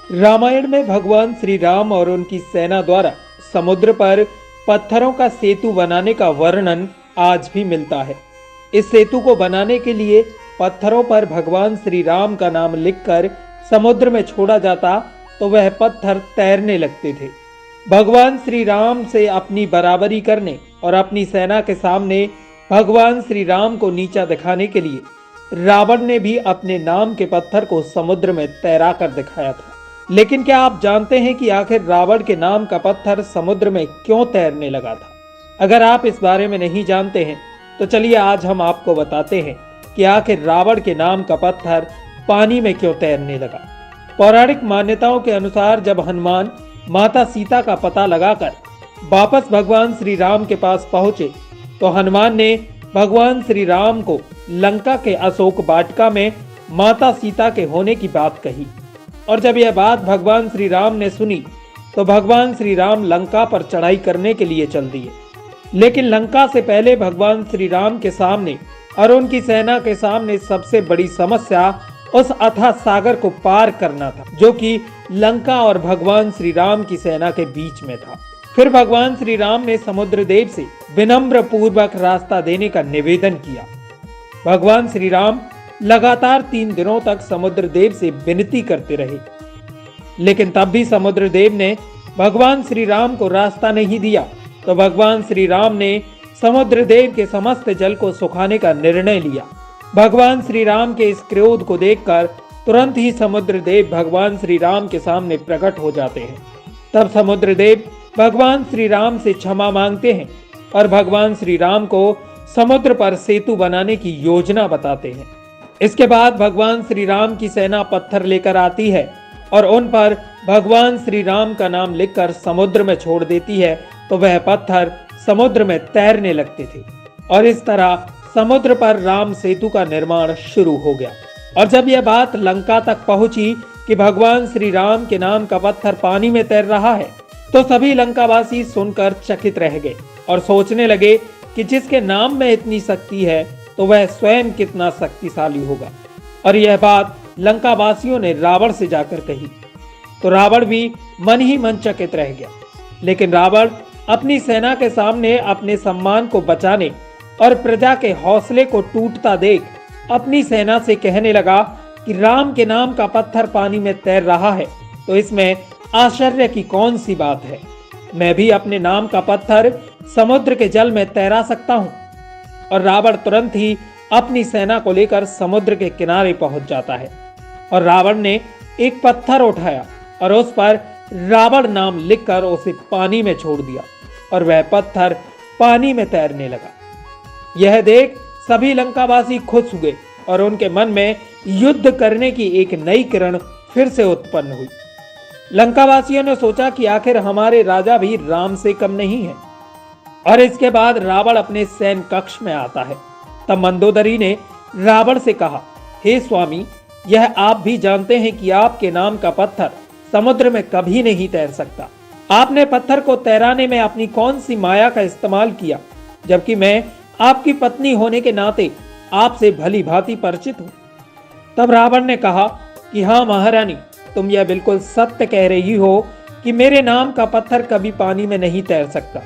रामायण में भगवान श्री राम और उनकी सेना द्वारा समुद्र पर पत्थरों का सेतु बनाने का वर्णन आज भी मिलता है। इस सेतु को बनाने के लिए पत्थरों पर भगवान श्री राम का नाम लिखकर समुद्र में छोड़ा जाता तो वह पत्थर तैरने लगते थे। भगवान श्री राम से अपनी बराबरी करने और अपनी सेना के सामने भगवान श्री राम को नीचा दिखाने के लिए रावण ने भी अपने नाम के पत्थर को समुद्र में तैरा कर दिखाया था। लेकिन क्या आप जानते हैं कि आखिर रावण के नाम का पत्थर समुद्र में क्यों तैरने लगा था? अगर आप इस बारे में नहीं जानते हैं तो चलिए आज हम आपको बताते हैं कि आखिर रावण के नाम का पत्थर पानी में क्यों तैरने लगा। पौराणिक मान्यताओं के अनुसार जब हनुमान माता सीता का पता लगाकर वापस भगवान श्री राम के पास पहुंचे तो हनुमान ने भगवान श्री राम को लंका के अशोक वाटिका में माता सीता के होने की बात कही। और जब यह बात भगवान श्री राम ने सुनी तो भगवान श्री राम लंका पर चढ़ाई करने के लिए चल दिए। लेकिन लंका से पहले भगवान श्री राम के सामने और उनकी सेना के सामने सबसे बड़ी समस्या उस अथाह सागर को पार करना था, जो कि लंका और भगवान श्री राम की सेना के बीच में था। फिर भगवान श्री राम ने समुद्र देव से विनम्र पूर्वक रास्ता देने का निवेदन किया। भगवान श्री राम लगातार 3 दिनों तक समुद्र देव से विनती करते रहे, लेकिन तब भी समुद्र देव ने भगवान श्री राम को रास्ता नहीं दिया। तो भगवान श्री राम ने समुद्र देव के समस्त जल को सुखाने का निर्णय लिया। भगवान श्री राम के इस क्रोध को देखकर तुरंत ही समुद्र देव भगवान श्री राम के सामने प्रकट हो जाते हैं। तब समुद्र देव भगवान श्री राम से क्षमा मांगते हैं और भगवान श्री राम को समुद्र पर सेतु बनाने की योजना बताते हैं। इसके बाद भगवान श्री राम की सेना पत्थर लेकर आती है और उन पर भगवान श्री राम का नाम लिखकर समुद्र में छोड़ देती है, तो वह पत्थर समुद्र में तैरने लगते थे और इस तरह समुद्र पर राम सेतु का निर्माण शुरू हो गया। और जब यह बात लंका तक पहुंची कि भगवान श्री राम के नाम का पत्थर पानी में तैर रहा है, तो सभी लंकावासी सुनकर चकित रह गए और सोचने लगे कि जिसके नाम में इतनी शक्ति है तो वह स्वयं कितना शक्तिशाली होगा। और यह बात लंकावासियों ने रावण से जाकर कही तो रावण भी मन ही मन चकित रह गया। लेकिन रावण अपनी सेना के सामने अपने सम्मान को बचाने और प्रजा के हौसले को टूटता देख अपनी सेना से कहने लगा कि राम के नाम का पत्थर पानी में तैर रहा है तो इसमें आश्चर्य की कौन सी बात है। मैं भी अपने नाम का पत्थर समुद्र के जल में तैरा सकता हूँ। और रावण तुरंत ही अपनी सेना को लेकर समुद्र के किनारे पहुंच जाता है और रावण ने एक पत्थर उठाया और उस पर रावण नाम लिखकर उसे पानी में छोड़ दिया और वह पत्थर पानी में तैरने लगा। यह देख सभी लंकावासी खुश हुए और उनके मन में युद्ध करने की एक नई किरण फिर से उत्पन्न हुई। लंकावासियों ने सोचा कि आखिर हमारे राजा भी राम से कम नहीं है। और इसके बाद रावण अपने सैन्य कक्ष में आता है। तब मंदोदरी ने रावण से कहा, हे स्वामी, यह आप भी जानते हैं कि आपके नाम का पत्थर समुद्र में कभी नहीं तैर सकता। आपने पत्थर को तैराने में अपनी कौन सी माया का इस्तेमाल किया, जबकि मैं आपकी पत्नी होने के नाते आपसे भली भांति परिचित हूं। तब रावण ने कहा कि हाँ महारानी, तुम यह बिल्कुल सत्य कह रही हो कि मेरे नाम का पत्थर कभी पानी में नहीं तैर सकता,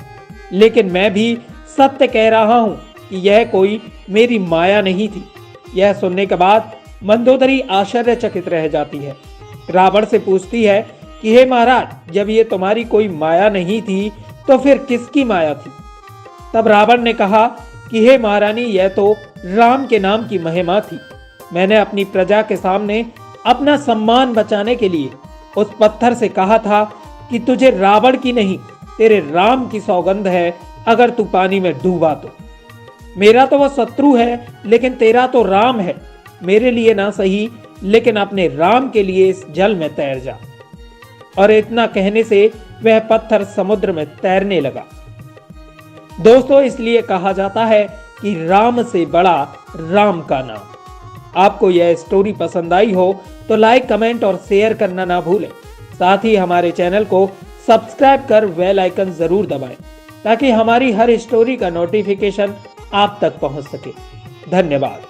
लेकिन मैं भी सत्य कह रहा हूं कि यह कोई मेरी माया नहीं थी। यह सुनने के बाद मंदोदरी आश्चर्यचकित रह जाती है। रावण से पूछती है कि हे महाराज, जब ये तुम्हारी कोई माया नहीं थी तो फिर किसकी माया थी? तब रावण ने कहा कि हे महारानी, यह तो राम के नाम की महिमा थी। मैंने अपनी प्रजा के सामने अपना सम्मान बचाने के लिए उस पत्थर से कहा था कि तुझे रावण की नहीं तेरे राम की सौगंध है, अगर तू पानी में डूबा तो। मेरा तो वह शत्रु है, लेकिन तेरा तो राम है। मेरे लिए ना सही, लेकिन अपने राम के लिए इस जल में तैर जा। और इतना कहने से वह पत्थर समुद्र में तैरने लगा। दोस्तों, इसलिए कहा जाता है कि राम से बड़ा राम का नाम। आपको यह स्टोरी पसंद आई हो तो लाइक, कमेंट और शेयर करना ना भूलें। साथ ही हमारे चैनल को सब्सक्राइब कर बेल आइकन जरूर दबाएं ताकि हमारी हर स्टोरी का नोटिफिकेशन आप तक पहुंच सके। धन्यवाद।